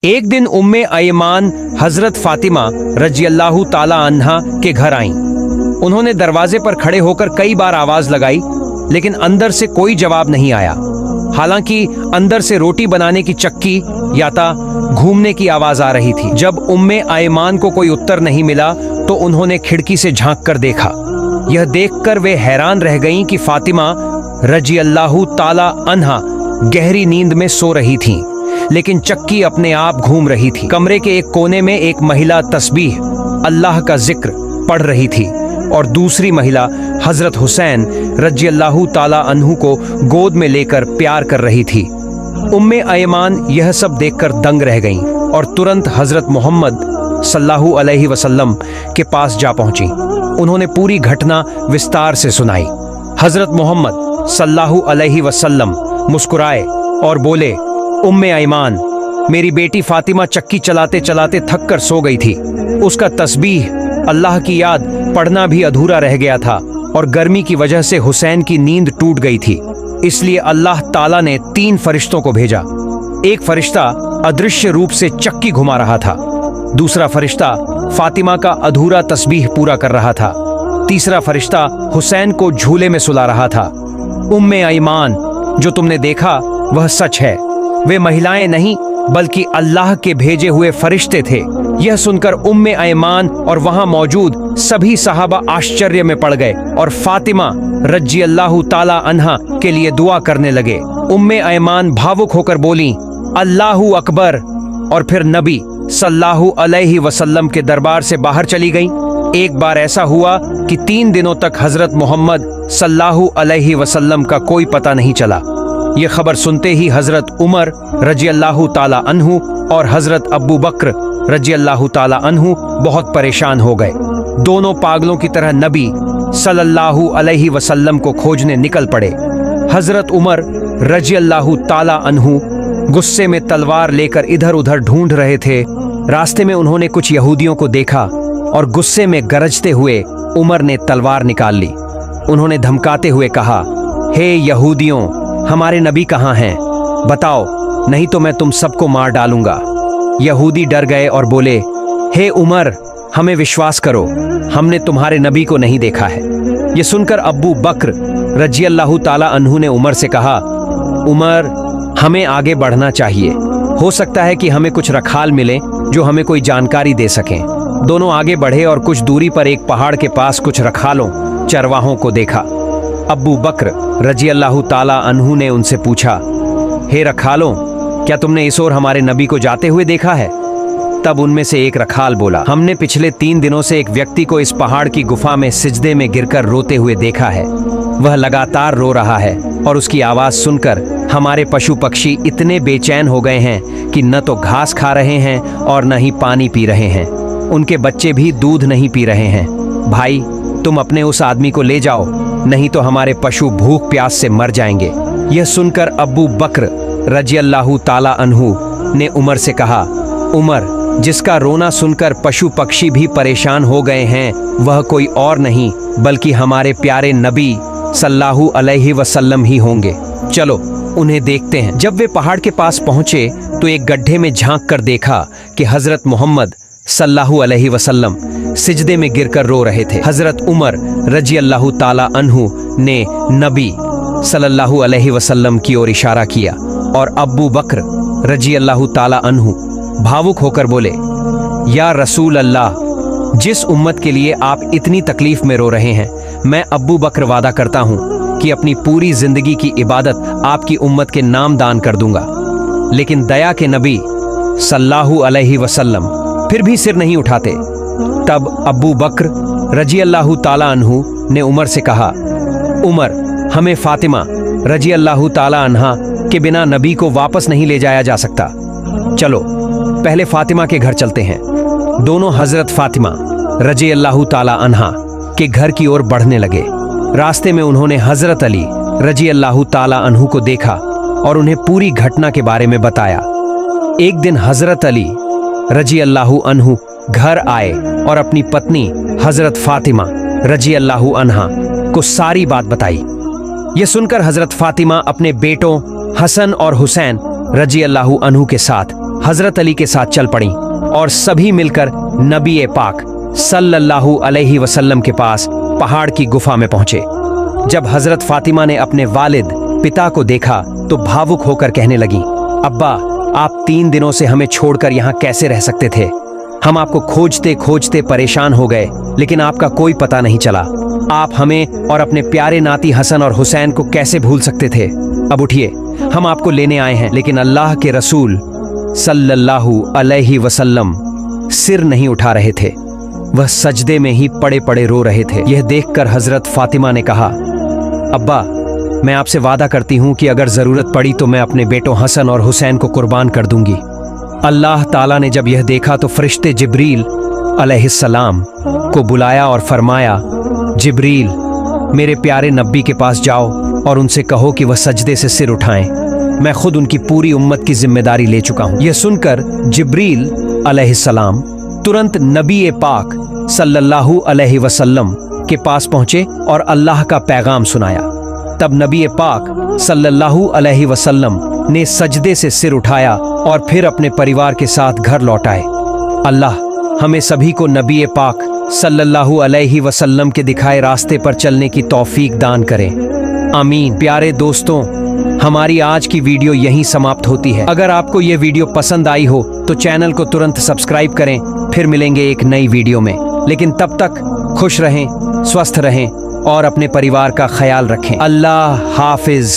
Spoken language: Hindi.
एक दिन उम्मे अयमान हजरत फातिमा रजियल्लाहु ताला अन्हा के घर आईं। उन्होंने दरवाजे पर खड़े होकर कई बार आवाज लगाई, लेकिन अंदर से कोई जवाब नहीं आया। हालांकि अंदर से रोटी बनाने की चक्की या घूमने की आवाज आ रही थी। जब उम्मे अयमान को कोई उत्तर नहीं मिला तो उन्होंने खिड़की से झांक कर देखा। यह देखकर वे हैरान रह गईं कि फातिमा रजियल्लाहु ताला अन्हा गहरी नींद में सो रही थीं, लेकिन चक्की अपने आप घूम रही थी। कमरे के एक कोने में एक महिला तस्बीह अल्लाह का जिक्र पढ़ रही थी और दूसरी महिला हजरत हुसैन रजियल्लाहु ताला अन्हु को गोद में लेकर प्यार कर रही थी। उम्मे अयमान यह सब देखकर दंग रह गईं और तुरंत हजरत मोहम्मद सल्लल्लाहु अलैहि वसल्लम के पास जा पहुंची। उन्होंने पूरी घटना विस्तार से सुनाई। हजरत मोहम्मद सल्लल्लाहु अलैहि वसल्लम मुस्कुराए और बोले, उम्मे अयमान, मेरी बेटी फातिमा चक्की चलाते चलाते थक कर सो गई थी। उसका तस्बीह अल्लाह की याद पढ़ना भी अधूरा रह गया था और गर्मी की वजह से हुसैन की नींद टूट गई थी। इसलिए अल्लाह ताला ने 3 फरिश्तों को भेजा। एक फरिश्ता अदृश्य रूप से चक्की घुमा रहा था, दूसरा फरिश्ता फातिमा का अधूरा तस्बीह पूरा कर रहा था, तीसरा फरिश्ता हुसैन को झूले में सुला रहा था। उम्मे अयमान, जो तुमने देखा वह सच है। वे महिलाएं नहीं बल्कि अल्लाह के भेजे हुए फरिश्ते थे। यह सुनकर उम्मे अयमान और वहां मौजूद सभी सहाबा आश्चर्य में पड़ गए और फातिमा रजियल्लाहु ताला अन्हा के लिए दुआ करने लगे। उम्मे अयमान भावुक होकर बोली, अल्लाहु अकबर, और फिर नबी सल्लल्लाहु अलैहि वसल्लम के दरबार से बाहर चली गईं। एक बार ऐसा हुआ कि 3 दिनों तक हजरत मोहम्मद सल्लल्लाहु अलैहि वसल्लम का कोई पता नहीं चला। ये खबर सुनते ही हजरत उमर रजियल्लाहु ताला अन्हु और हजरत अब्बू बकर रजियल्लाहु ताला अन्हु बहुत परेशान हो गए। दोनों पागलों की तरह नबी सल्लल्लाहु अलैहि वसल्लम को खोजने निकल पड़े। हजरत उमर रजियल्लाहु ताला अन्हु गुस्से में तलवार लेकर इधर उधर ढूंढ रहे थे। रास्ते में उन्होंने कुछ यहूदियों को देखा और गुस्से में गरजते हुए उमर ने तलवार निकाल ली। उन्होंने धमकाते हुए कहा, हे यहूदियों, हमारे नबी कहाँ हैं? बताओ, नहीं तो मैं तुम सबको मार डालूंगा। यहूदी डर गए और बोले, हे उमर, हमें विश्वास करो, हमने तुम्हारे नबी को नहीं देखा है। ये सुनकर अब्बू बकर रजियल्लाहु ताला अन्हु ने उमर से कहा, उमर, हमें आगे बढ़ना चाहिए। हो सकता है कि हमें कुछ रखाल मिले जो हमें कोई जानकारी दे सकें। दोनों आगे बढ़े और कुछ दूरी पर एक पहाड़ के पास कुछ रखालों चरवाहों को देखा। अब्बू बकर रजियल्लाहु ताला अन्हु ने उनसे पूछा, हे रखालों, क्या तुमने इस ओर हमारे नबी को जाते हुए देखा है? तब उनमें से एक रखाल बोला, हमने पिछले 3 दिनों से एक व्यक्ति को इस पहाड़ की गुफा में सिजदे में गिरकर रोते हुए देखा है। वह लगातार रो रहा है और उसकी आवाज सुनकर हमारे पशु पक्षी इतने बेचैन हो गए हैं कि न तो घास खा रहे हैं और न ही पानी पी रहे हैं। उनके बच्चे भी दूध नहीं पी रहे हैं। भाई, तुम अपने उस आदमी को ले जाओ, नहीं तो हमारे पशु भूख प्यास से मर जाएंगे। यह सुनकर अब्बू बकर रजियल्लाहु ताला अन्हु ने उमर से कहा, उमर, जिसका रोना सुनकर पशु पक्षी भी परेशान हो गए हैं वह कोई और नहीं बल्कि हमारे प्यारे नबी सल्लल्लाहु अलैहि वसल्लम ही होंगे। चलो उन्हें देखते हैं। जब वे पहाड़ के पास पहुंचे तो एक गड्ढे में झांक कर देखा कि हजरत मोहम्मद सल्लल्लाहु अलैहि वसल्लम सिजदे में गिरकर रो रहे थे। हजरत उमर रजियल्लाहु ताला अन्हु ने नबी सल्लल्लाहु अलैहि वसल्लम की ओर इशारा किया और अब्बू बकर रजियल्लाहु ताला अन्हु भावुक होकर बोले, या रसूल अल्लाह, जिस उम्मत के लिए आप इतनी तकलीफ में रो रहे हैं, मैं अब्बू बकर वादा करता हूं कि अपनी पूरी जिंदगी की इबादत आपकी उम्मत के नाम दान कर दूंगा। लेकिन दया के नबी सल्लल्लाहु अलैहि वसल्लम फिर भी सिर नहीं उठाते। तब अब्बू बकर रजियल्लाहु ताला अन्हु ने उमर से कहा, उमर, हमें फातिमा रजियल्लाहु ताला अन्हा के बिना नबी को वापस नहीं ले जाया जा सकता। चलो पहले फातिमा के घर चलते हैं। दोनों हजरत फातिमा रजियल्लाहु ताला अन्हा के घर की ओर बढ़ने लगे। रास्ते में उन्होंने हजरत अली रजियल्लाहु ताला अन्हु को देखा और उन्हें पूरी घटना के बारे में बताया। एक दिन हजरत अली रजियल्लाहु अन्हु घर आए और अपनी पत्नी हजरत फातिमा रजियल्लाहु अन्हा को सारी बात बताई। यह सुनकर हजरत फातिमा अपने बेटों हसन और हुसैन रजियल्लाहु अन्हु के साथ हजरत अली के साथ चल पड़ी और सभी मिलकर नबी पाक सल्लल्लाहु अलैहि वसल्लम के पास पहाड़ की गुफा में पहुंचे। जब हजरत फातिमा ने अपने वालिद पिता को देखा तो भावुक होकर कहने लगी, अब्बा, आप 3 दिनों से हमें छोड़कर यहाँ कैसे रह सकते थे? हम आपको खोजते खोजते परेशान हो गए, लेकिन आपका कोई पता नहीं चला। आप हमें और अपने प्यारे नाती हसन और हुसैन को कैसे भूल सकते थे? अब उठिए, हम आपको लेने आए हैं। लेकिन अल्लाह के रसूल सल्लल्लाहु अलैहि वसल्लम सिर नहीं उठा रहे थे, वह सजदे में ही पड़े पड़े रो रहे थे। यह देखकर हजरत फातिमा ने कहा, अब्बा, मैं आपसे वादा करती हूं कि अगर जरूरत पड़ी तो मैं अपने बेटों हसन और हुसैन को कुर्बान कर दूंगी। अल्लाह ताला ने जब यह देखा तो फरिश्ते जिब्रील अलैहिस्सलाम को बुलाया और फरमाया, जिब्रील, मेरे प्यारे नब्बी के पास जाओ और उनसे कहो कि वह सजदे से सिर उठाएं। मैं खुद उनकी पूरी उम्मत की जिम्मेदारी ले चुका हूं। यह सुनकर जिब्रील अलैहिस्सलाम तुरंत नबी पाक सल्लल्लाहु अलैहि वसल्लम के पास पहुंचे और अल्लाह का पैगाम सुनाया। तब नबी पाक सल्लल्लाहु अलैहि वसल्लम ने सजदे से सिर उठाया और फिर अपने परिवार के साथ घर लौट आए। अल्लाह हमें सभी को नबी पाक सल्लल्लाहु अलैहि वसल्लम के दिखाए रास्ते पर चलने की तौफीक दान करें, आमीन। प्यारे दोस्तों, हमारी आज की वीडियो यहीं समाप्त होती है। अगर आपको यह वीडियो पसंद आई हो तो चैनल को तुरंत सब्सक्राइब करें। फिर मिलेंगे एक नई वीडियो में, लेकिन तब तक खुश रहें, स्वस्थ रहें और अपने परिवार का ख्याल रखें। अल्लाह हाफिज।